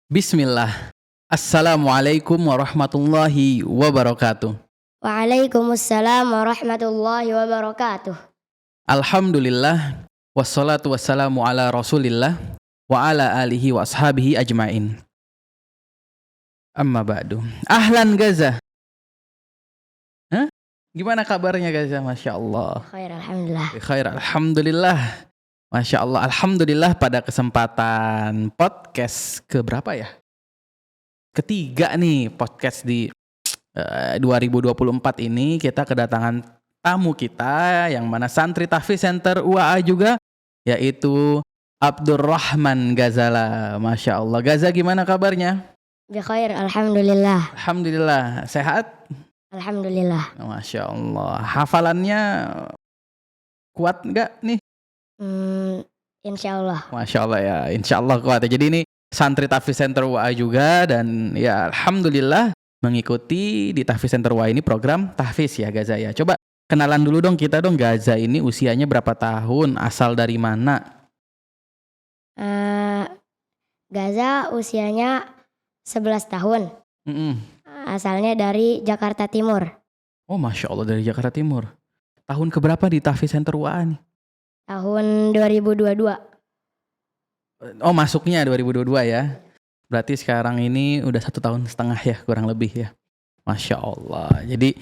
Bismillah. Assalamualaikum warahmatullahi wabarakatuh. Waalaikumsalam warahmatullahi wabarakatuh. Alhamdulillah wassalatu wassalamu ala Rasulillah wa ala alihi wa ashabihi ajmain. Amma ba'du. Ahlan Gaza. Hah? Gimana kabarnya Gaza? Masya Allah. Khair, alhamdulillah. Khair, alhamdulillah. Masya Allah, alhamdulillah pada kesempatan podcast keberapa ya? Ketiga nih podcast di 2024 ini kita kedatangan tamu kita yang mana santri Tahfiz Center UAA juga, yaitu Abdurrahman Ghazala. Masya Allah. Gaza, gimana kabarnya? Bi khair, alhamdulillah. Alhamdulillah. Sehat? Alhamdulillah. Masya Allah. Hafalannya kuat nggak nih? Insya Allah. Masya Allah ya. Insya Allah kuat. Jadi ini santri Tahfiz Center UAA juga, dan ya alhamdulillah mengikuti di Tahfiz Center UAA ini program Tahfiz ya Gaza ya. Coba kenalan dulu dong kita dong, Gaza ini usianya berapa tahun, asal dari mana? Gaza usianya 11 tahun. Asalnya dari Jakarta Timur. Oh Masya Allah, dari Jakarta Timur. Tahun keberapa di Tahfiz Center UAA nih? Tahun 2022. Oh masuknya 2022 ya. Berarti sekarang ini udah 1,5 tahun ya kurang lebih ya. Masya Allah. Jadi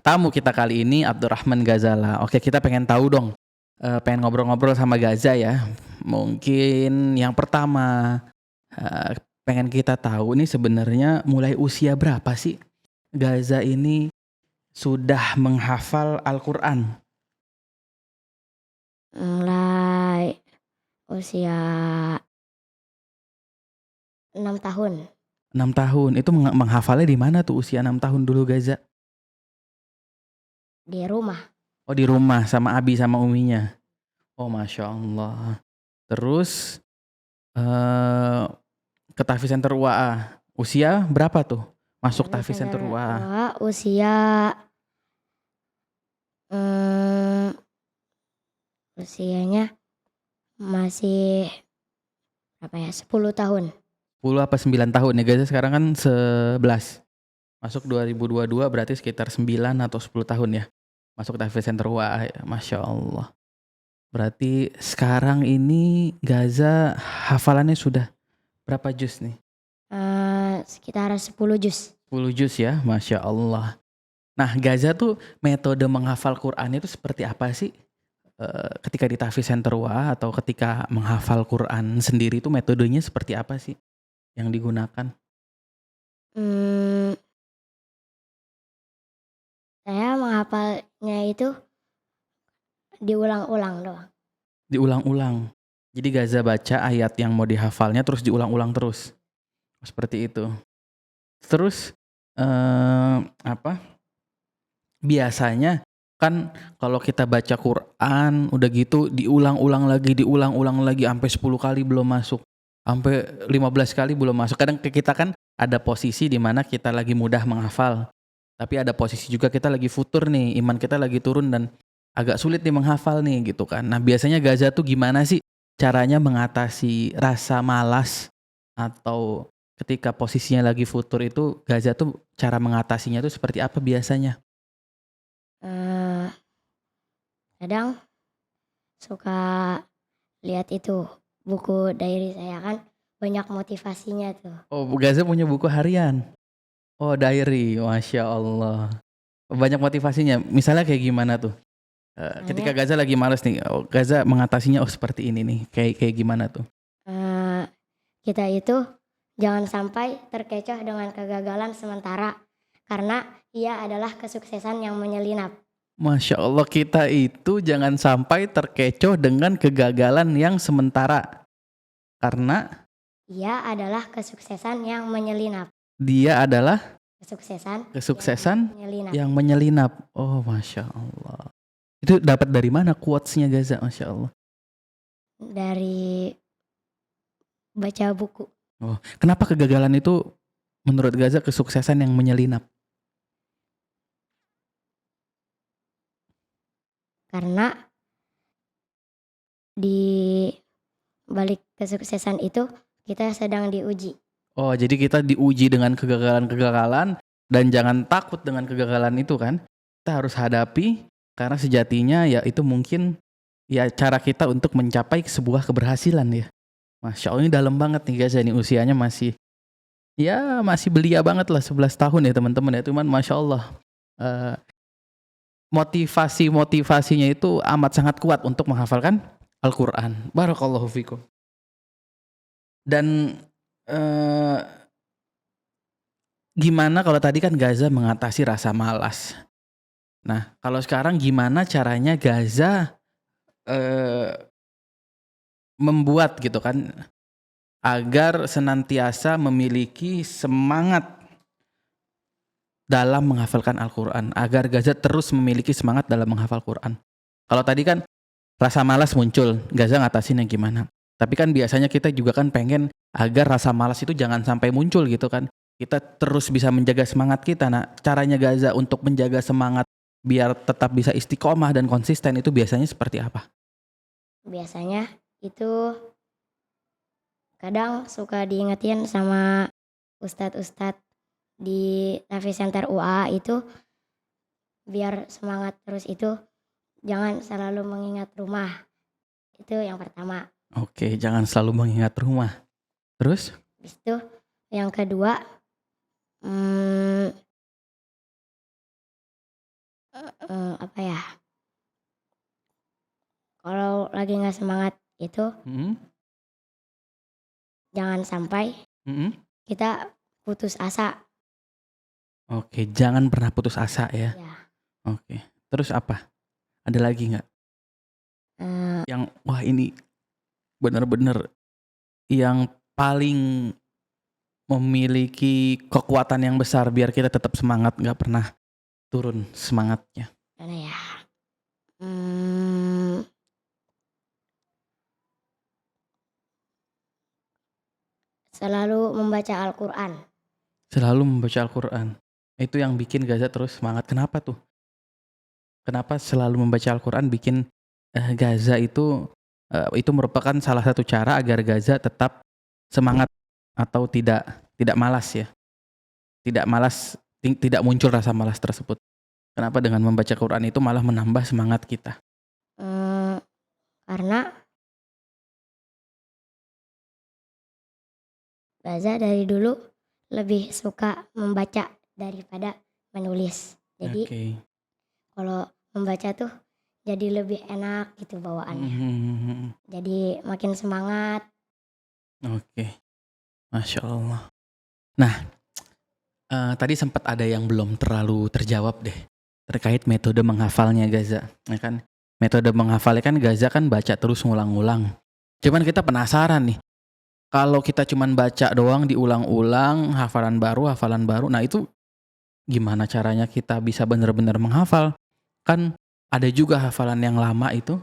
tamu kita kali ini Abdurrahman Ghazala. Oke, kita pengen tahu dong, pengen ngobrol-ngobrol sama Gaza ya. Mungkin yang pertama pengen kita tahu nih sebenarnya mulai usia berapa sih Gaza ini sudah menghafal Al-Quran? Mulai usia 6 tahun. 6 tahun. Itu menghafalnya di mana tuh usia 6 tahun dulu Gaza? Di rumah. Oh di rumah sama Abi sama Uminya. Oh Masya Allah. Terus ke Tahfiz Center UAA. Usia berapa tuh masuk Tahfiz Center UAA? Usia usianya masih berapa ya? 10 tahun. 10 apa 9 tahun ya Gaza, sekarang kan 11. Masuk 2022 berarti sekitar 9 atau 10 tahun ya. Masuk Tahfiz Center UAA ya. Masya Allah. Berarti sekarang ini Gaza hafalannya sudah berapa juz nih? Sekitar 10 juz. 10 juz ya, Masya Allah. Nah Gaza tuh metode menghafal Quran itu seperti apa sih? Ketika di Tahfiz Center UAA atau ketika menghafal Quran sendiri itu metodenya seperti apa sih yang digunakan? Saya menghafalnya itu diulang-ulang doang. Diulang-ulang. Jadi Gaza baca ayat yang mau dihafalnya terus diulang-ulang terus. Seperti itu. Terus biasanya kan kalau kita baca Quran udah gitu diulang-ulang lagi sampai 10 kali belum masuk. Sampai 15 kali belum masuk. Kadang kita kan ada posisi di mana kita lagi mudah menghafal. Tapi ada posisi juga kita lagi futur nih, iman kita lagi turun dan agak sulit nih menghafal nih gitu kan. Nah biasanya Gaza tuh gimana sih caranya mengatasi rasa malas, atau ketika posisinya lagi futur itu Gaza tuh cara mengatasinya tuh seperti apa biasanya? Kadang suka lihat itu buku diary saya, kan banyak motivasinya tuh. Oh Gaza punya buku harian? Oh diary, Masya Allah. Banyak motivasinya, misalnya kayak gimana tuh? Ketika Gaza lagi males nih, Gaza mengatasinya seperti ini nih, kayak gimana tuh? Kita itu jangan sampai terkecoh dengan kegagalan sementara, karena ia adalah kesuksesan yang menyelinap. Masya Allah, kita itu jangan sampai terkecoh dengan kegagalan yang sementara, karena ia adalah kesuksesan yang menyelinap. Dia adalah kesuksesan yang menyelinap. Oh Masya Allah. Itu dapat dari mana quotes-nya Gaza? Masya Allah. Dari baca buku. Oh, kenapa kegagalan itu menurut Gaza kesuksesan yang menyelinap? Karena di balik kesuksesan itu kita sedang diuji. Oh, jadi kita diuji dengan kegagalan-kegagalan dan jangan takut dengan kegagalan itu kan. Kita harus hadapi karena sejatinya ya itu mungkin ya cara kita untuk mencapai sebuah keberhasilan ya. Masya Allah ini dalam banget nih guys ya, ini usianya masih ya masih belia banget lah 11 tahun ya teman-teman ya. Cuman Masya Allah eh, motivasinya itu amat sangat kuat untuk menghafalkan Al-Quran. Barakallahu fikum. Dan eh, gimana kalau tadi kan Gaza mengatasi rasa malas. Nah, kalau sekarang gimana caranya Gaza eh, membuat gitu kan agar senantiasa memiliki semangat dalam menghafalkan Al-Quran, agar Gaza terus memiliki semangat dalam menghafal Quran. Kalau tadi kan rasa malas muncul, Gaza ngatasinnya gimana? Tapi kan biasanya kita juga kan pengen agar rasa malas itu jangan sampai muncul gitu kan. Kita terus bisa menjaga semangat kita. Nah, caranya Gaza untuk menjaga semangat biar tetap bisa istiqomah dan konsisten itu biasanya seperti apa? Biasanya itu kadang suka diingetin sama ustadz-ustadz di Nafi Center UA itu biar semangat terus itu jangan selalu mengingat rumah. Itu yang pertama. Oke, jangan selalu mengingat rumah. Terus? Habis itu yang kedua apa ya? Kalau lagi nggak semangat itu Hmm? jangan sampai Hmm? kita putus asa. Oke, jangan pernah putus asa ya. Ya. Oke, terus apa? Ada lagi nggak? Yang wah ini benar-benar yang paling memiliki kekuatan yang besar biar kita tetap semangat, nggak pernah turun semangatnya. Mana ya? Hmm, selalu membaca Al-Quran. Selalu membaca Al-Quran. Itu yang bikin Gaza terus semangat. Kenapa tuh? Kenapa selalu membaca Al-Quran bikin Gaza itu merupakan salah satu cara agar Gaza tetap semangat atau tidak malas ya. Tidak malas, tidak muncul rasa malas tersebut. Kenapa dengan membaca Quran itu malah menambah semangat kita? Karena Gaza dari dulu lebih suka membaca daripada menulis. Jadi Oke. kalau membaca tuh jadi lebih enak gitu bawaannya. Jadi makin semangat. Oke. Masya Allah. Nah, tadi sempat ada yang belum terlalu terjawab deh terkait metode menghafalnya Gaza. Ya kan? Metode menghafalnya kan Gaza kan baca terus ngulang-ulang. Cuman kita penasaran nih. Kalau kita cuman baca doang diulang-ulang, hafalan baru. Nah itu gimana caranya kita bisa benar-benar menghafal? Kan ada juga hafalan yang lama itu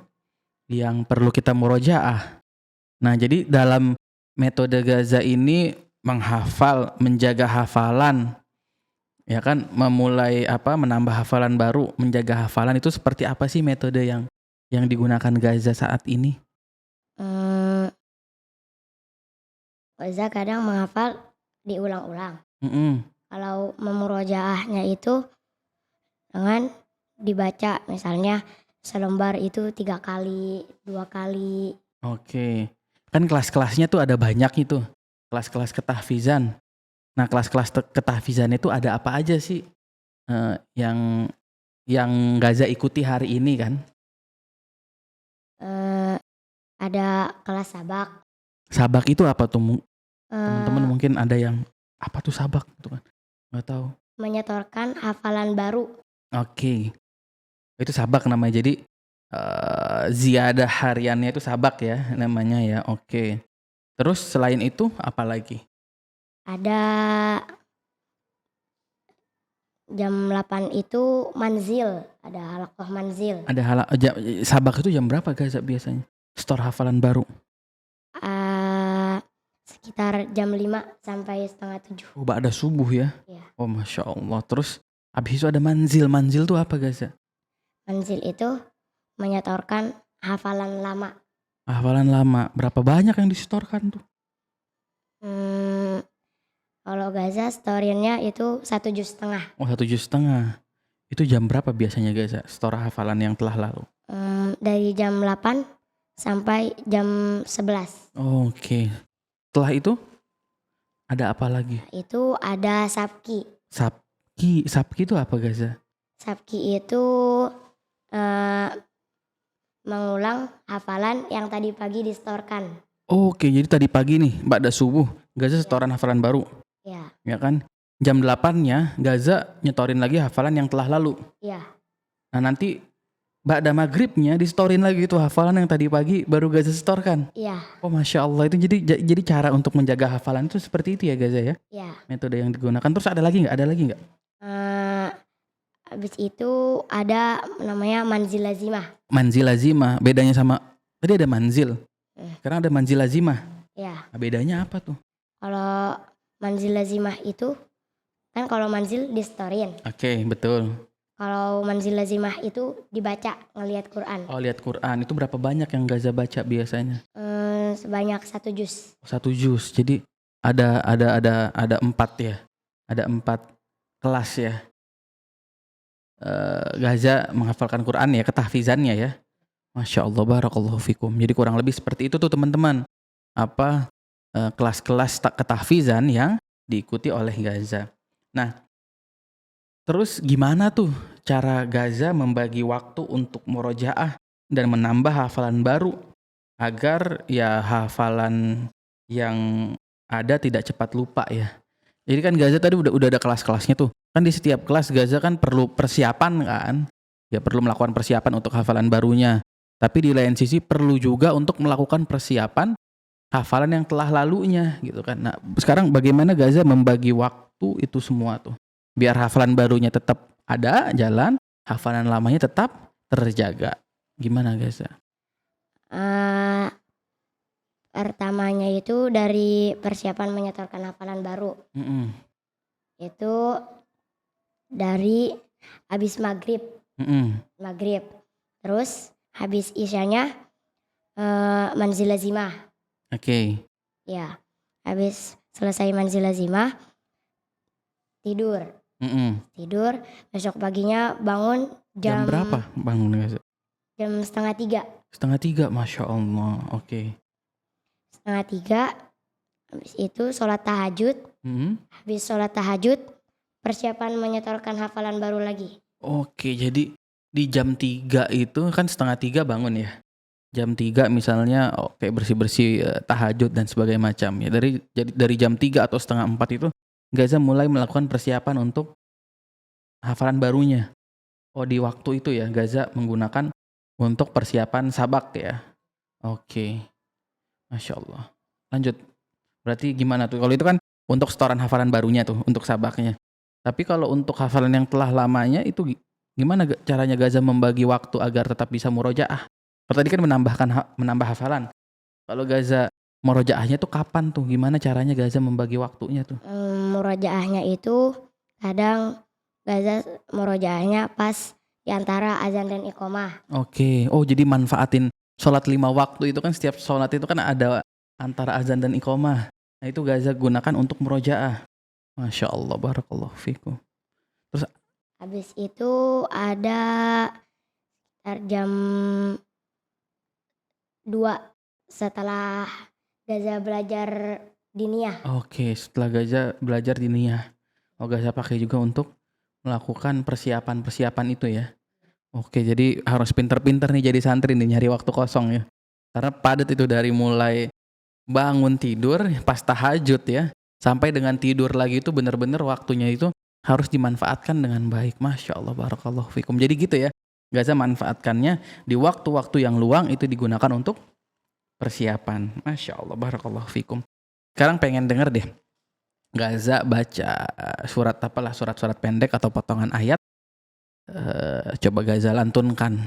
yang perlu kita murojaah. Nah jadi dalam metode Gaza ini menghafal, menjaga hafalan, ya kan, memulai menambah hafalan baru, menjaga hafalan itu seperti apa sih metode yang digunakan Gaza saat ini? Gaza kadang menghafal diulang-ulang. Kalau memurojaahnya itu dengan dibaca misalnya selembar itu 3 kali, 2 kali. Oke. Kan kelas-kelasnya tuh ada banyak itu. Kelas-kelas ketahfizan. Nah, kelas-kelas ketahfizan itu ada apa aja sih? Yang Gaza ikuti hari ini kan? Ada kelas sabak. Sabak itu apa tuh? Teman-teman mungkin ada yang apa tuh sabak gitu kan? Nggak tahu. Menyetorkan hafalan baru. Oke. Itu sabak namanya. Jadi ziyadah hariannya itu sabak ya namanya ya. Oke. Terus selain itu apa lagi? Ada jam 8 itu manzil, ada halaqah manzil. Ada sabak itu jam berapa Gaza biasanya? Store hafalan baru. Sekitar jam 5 sampai setengah 7. Oh, ba'da subuh ya? Iya. Oh, Masya Allah. Terus habis itu ada manzil. Manzil tuh apa Gaza? Manzil itu menyetorkan hafalan lama. Hafalan lama. Berapa banyak yang disetorkan tuh? Kalau Gaza story-nya itu 1,5 juz. Oh 1,5 juz. Itu jam berapa biasanya Gaza store hafalan yang telah lalu? Dari jam 8 sampai jam 11. Oke. Setelah itu ada apa lagi? Itu ada sabki. Sabki itu apa Gaza? Sabki itu eh, mengulang hafalan yang tadi pagi distorkan. Oke, jadi tadi pagi nih, ba'da subuh, Gaza setoran hafalan baru, Ya, ya kan? Jam 8-nya Gaza nyetorin lagi hafalan yang telah lalu. ya, Nah nanti ba'da maghribnya disetorin lagi tuh hafalan yang tadi pagi baru Gaza setorkan. ya, Oh Masya Allah, itu jadi cara untuk menjaga hafalan itu seperti itu ya Gaza ya? ya. Metode yang digunakan. Terus ada lagi nggak? Ada lagi nggak? Habis itu ada namanya manzil lazimah. Manzil lazimah, bedanya sama tadi ada manzil. Eh. Sekarang ada manzil lazimah. Ya, Nah, bedanya apa tuh? kalau manzil lazimah itu kan kalau manzil distorin. Oke, betul. Kalau manzil lazimah itu dibaca ngelihat Quran. Oh lihat Quran itu berapa banyak yang Gaza baca biasanya? Sebanyak 1 juz. 1 juz. Jadi ada 4 ya. Ada 4 kelas ya. Gaza menghafalkan Quran ya, ketahfizannya ya. Masya Allah, barakallahu fikum. Jadi kurang lebih seperti itu tuh teman-teman. Kelas-kelas ketahfizan yang diikuti oleh Gaza. Nah, terus gimana tuh cara Gaza membagi waktu untuk murojaah dan menambah hafalan baru agar ya hafalan yang ada tidak cepat lupa ya. Jadi kan Gaza tadi udah ada kelas-kelasnya tuh. Kan di setiap kelas Gaza kan perlu persiapan kan. Ya perlu melakukan persiapan untuk hafalan barunya. Tapi di lain sisi perlu juga untuk melakukan persiapan hafalan yang telah lalunya gitu kan. Nah, sekarang bagaimana Gaza membagi waktu itu semua tuh? Biar hafalan barunya tetap ada jalan, hafalan lamanya tetap terjaga. Gimana Gaza? Pertamanya itu dari persiapan menyetorkan hafalan baru. Itu dari habis maghrib. Terus habis isyanya manzil lazimah. Oke. Ya, habis selesai manzil lazimah tidur. Tidur, besok paginya bangun Jam berapa bangun Gaza? Jam 2:30. 2:30, Masya Allah. Oke. 2:30, habis itu sholat tahajud. Habis sholat tahajud, persiapan menyetorkan hafalan baru lagi. Oke, jadi di jam 3 itu kan 2:30 bangun ya. Jam 3 misalnya oke bersih-bersih tahajud dan sebagainya macam ya. Dari jam 3 atau 3:30 itu Gaza mulai melakukan persiapan untuk hafalan barunya. Oh di waktu itu ya Gaza menggunakan untuk persiapan sabak ya. Oke. Masya Allah. Lanjut. Berarti gimana tuh? Kalau itu kan untuk setoran hafalan barunya tuh, untuk sabaknya. Tapi kalau untuk hafalan yang telah lamanya itu gimana caranya Gaza membagi waktu agar tetap bisa murojaah? Kalau tadi kan menambah hafalan. Kalau Gaza murojaahnya tuh kapan tuh? Gimana caranya Gaza membagi waktunya tuh? Murojaahnya itu kadang Gaza murojaahnya pas di antara azan dan iqomah. Oke. Oh jadi manfaatin sholat 5 waktu itu kan, setiap sholat itu kan ada antara azan dan iqomah. Nah itu Gaza gunakan untuk murojaah. Masya Allah, barakallahu fikum. Terus habis itu ada jam 2 setelah Gaza belajar diniyah. Oke, setelah Gaza belajar diniyah. Oh Gaza pakai juga untuk melakukan persiapan itu ya. Oke, jadi harus pinter-pinter nih jadi santri nih nyari waktu kosong ya. Karena padat itu dari mulai bangun tidur pas tahajud ya, sampai dengan tidur lagi itu benar-benar waktunya itu harus dimanfaatkan dengan baik. Masya Allah, barakallahu fikum. Jadi gitu ya, Gaza manfaatkannya di waktu-waktu yang luang itu digunakan untuk persiapan. Masya Allah, barakallahu fikum. Sekarang pengen denger deh Gaza baca surat-surat pendek atau potongan ayat. Coba Gaza lantunkan.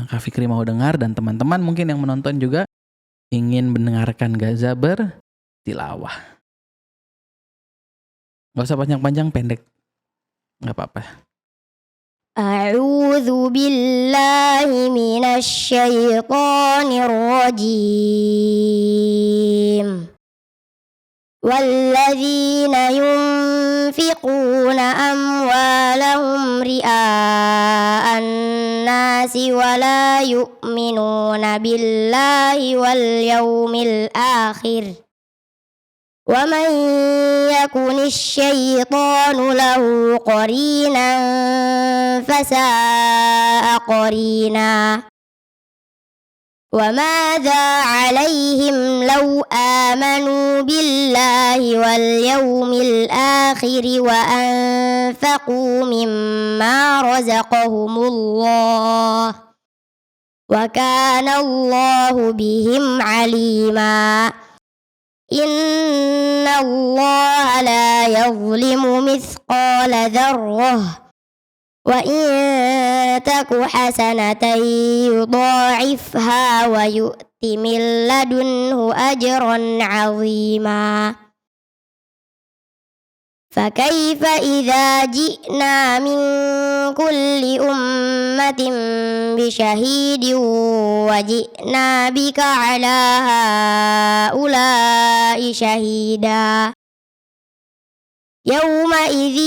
Kak Fikri mau dengar dan teman-teman mungkin yang menonton juga ingin mendengarkan Gaza bertilawah. Gak usah panjang-panjang, pendek. Gak apa-apa. A'udzu billahi minasy syaithanir rajim. والذين ينفقون أموالهم رئاء الناس ولا يؤمنون بالله واليوم الآخر ومن يكن الشيطان له قرينا فساء قرينا وماذا عليهم لو آمنوا بالله واليوم الآخر وأنفقوا مما رزقهم الله وكان الله بهم عليما إن الله لا يظلم مثقال ذرة وإن تك حسنة يضاعفها ويؤت من لدنه أجرا عظيما فكيف إذا جئنا من كل أمة بشهيد وجئنا بك على هؤلاء شهيدا يومئذ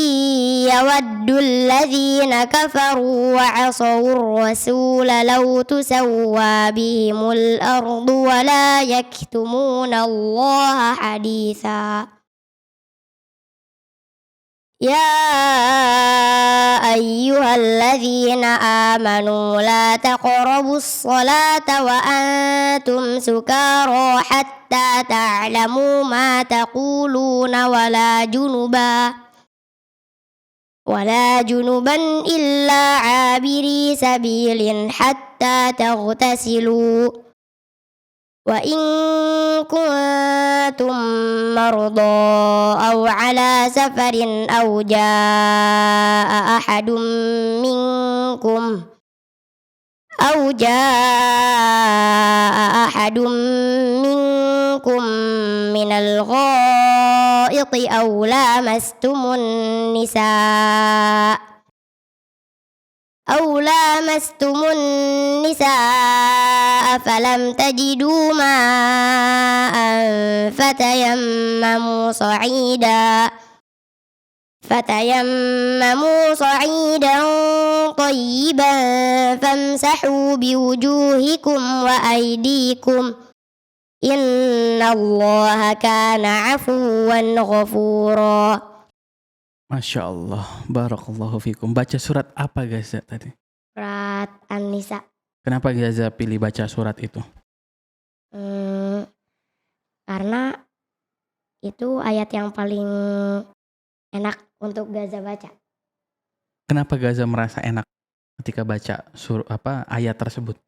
يود الذين كفروا وعصوا الرسول لو تسوى بهم الأرض ولا يكتمون الله حديثا يا أيها الذين آمنوا لا تقربوا الصلاة وأنتم سكارى حتى تعلموا ما تقولون ولا جنبا إلا عابري سبيل حتى تغتسلوا وإن كنتم مرضى أو على سفر أو جاء أحد منكم من الغائط أو لامستم النساء فلم تجدوا ماء فتيمموا صعيدا طيبا فامسحوا بوجوهكم وأيديكم إن الله كان عفوا غفورا. Masya Allah, barakallahu fikum. Baca surat apa Gaza tadi? Surat An-Nisa. Kenapa Gaza pilih baca surat itu? Karena itu ayat yang paling enak untuk Gaza baca. Kenapa Gaza merasa enak ketika baca ayat tersebut?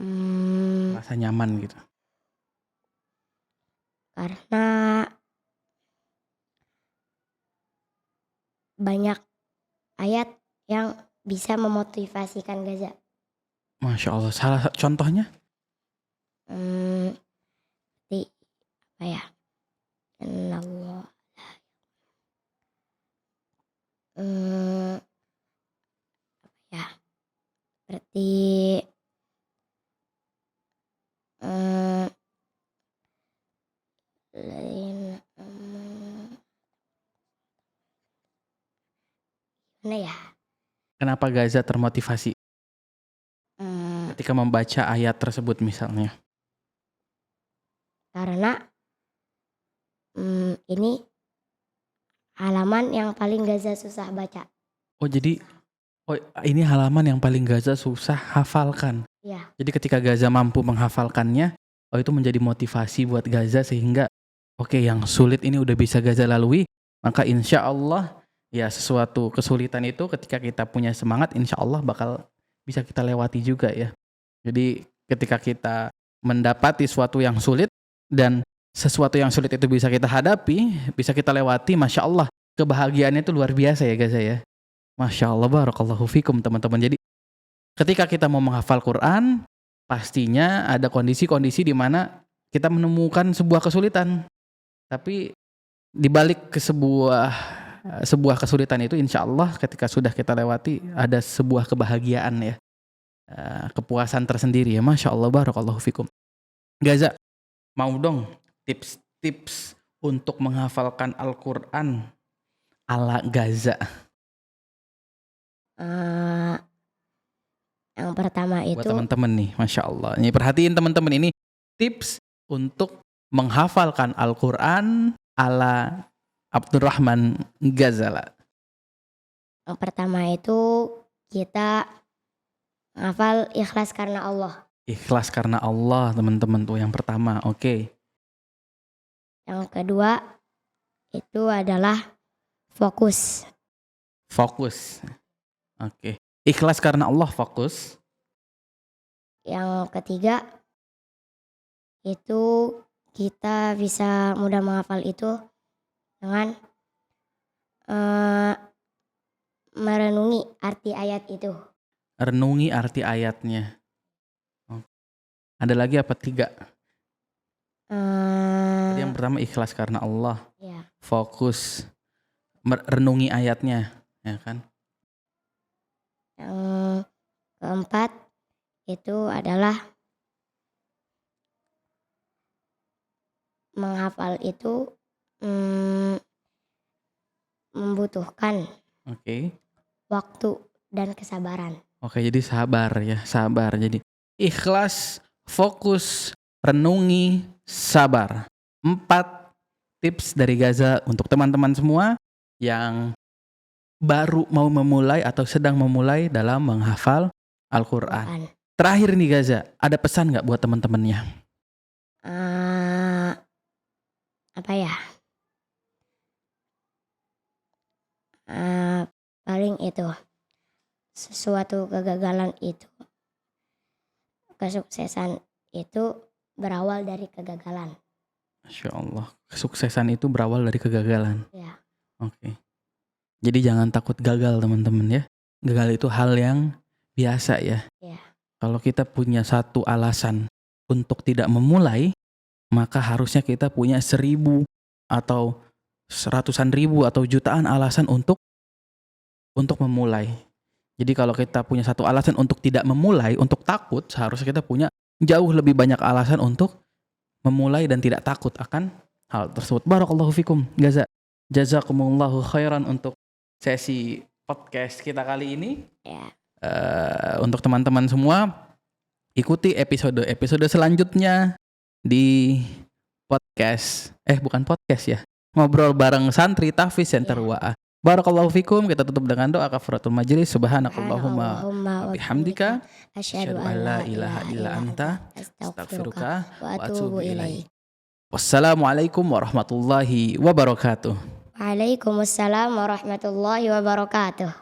Merasa nyaman gitu. Karena banyak ayat yang bisa memotivasikan Gaza. Masya Allah. Salah contohnya? Seperti apa ya? Allah. Berarti mana ya? Kenapa Gaza termotivasi ketika membaca ayat tersebut misalnya? Karena ini halaman yang paling Gaza susah baca. Ini halaman yang paling Gaza susah hafalkan. Iya. Jadi ketika Gaza mampu menghafalkannya, itu menjadi motivasi buat Gaza sehingga yang sulit ini udah bisa Gaza lalui, maka insya Allah ya sesuatu kesulitan itu ketika kita punya semangat insya Allah bakal bisa kita lewati juga ya. Jadi ketika kita mendapati sesuatu yang sulit dan sesuatu yang sulit itu bisa kita hadapi, bisa kita lewati, Masya Allah kebahagiaannya itu luar biasa ya Gaza ya. Masya Allah, barakallahu fikum teman-teman. Jadi ketika kita mau menghafal Quran, pastinya ada kondisi-kondisi di mana kita menemukan sebuah kesulitan. Tapi dibalik ke sebuah kesulitan itu, insya Allah ketika sudah kita lewati ada sebuah kebahagiaan ya, kepuasan tersendiri ya. Masya Allah, barakallahu fikum. Gaza, mau dong tips-tips untuk menghafalkan Al-Quran ala Gaza? Eh, yang pertama Buat itu teman-teman nih, Masya Allah. Ini perhatiin teman-teman, ini tips untuk menghafalkan Al-Quran ala Abdurrahman Ghazala. yang pertama itu kita hafal ikhlas karena Allah. Ikhlas karena Allah, teman-teman, tuh yang pertama. Oke. Yang kedua itu adalah fokus. Fokus. Oke. Ikhlas karena Allah, fokus. Yang ketiga itu kita bisa mudah menghafal itu dengan merenungi arti ayat itu. Renungi arti ayatnya. Oke. Ada lagi apa? 3? Jadi yang pertama ikhlas karena Allah. Ya. Fokus. Renungi ayatnya. Ya kan? Yang keempat itu adalah menghafal itu membutuhkan Oke. waktu dan kesabaran. Oke, jadi sabar ya, sabar. Jadi ikhlas, fokus, renungi, sabar. 4 tips dari Gaza untuk teman-teman semua yang baru mau memulai atau sedang memulai dalam menghafal Al-Quran. Terakhir nih Gaza, ada pesan nggak buat teman-temannya? Apa ya? Paling itu sesuatu kegagalan itu, kesuksesan itu berawal dari kegagalan. Masya Allah, kesuksesan itu berawal dari kegagalan. Ya. Oke. Jadi jangan takut gagal teman-teman ya. Gagal itu hal yang biasa ya. Ya. Kalau kita punya satu alasan untuk tidak memulai, maka harusnya kita punya 1000 atau seratusan ribu atau jutaan alasan untuk memulai. Jadi kalau kita punya satu alasan untuk tidak memulai, untuk takut, seharusnya kita punya jauh lebih banyak alasan untuk memulai dan tidak takut akan hal tersebut. Barakallahu fikum Gaza. Jazakumullahu khairan untuk sesi podcast kita kali ini. Ya. Untuk teman-teman semua, ikuti episode selanjutnya di podcast. Bukan podcast ya. Ngobrol bareng santri Tahfiz Center UAA. Barakallahu fikum. Kita tutup dengan doa kafaratul majlis. Subhanakallahumma wa bihamdika asyhadu an la ilaha illa anta astaghfiruka wa atubu ilaik. Wassalamualaikum warahmatullahi wabarakatuh. Waalaikumsalam warahmatullahi wabarakatuh.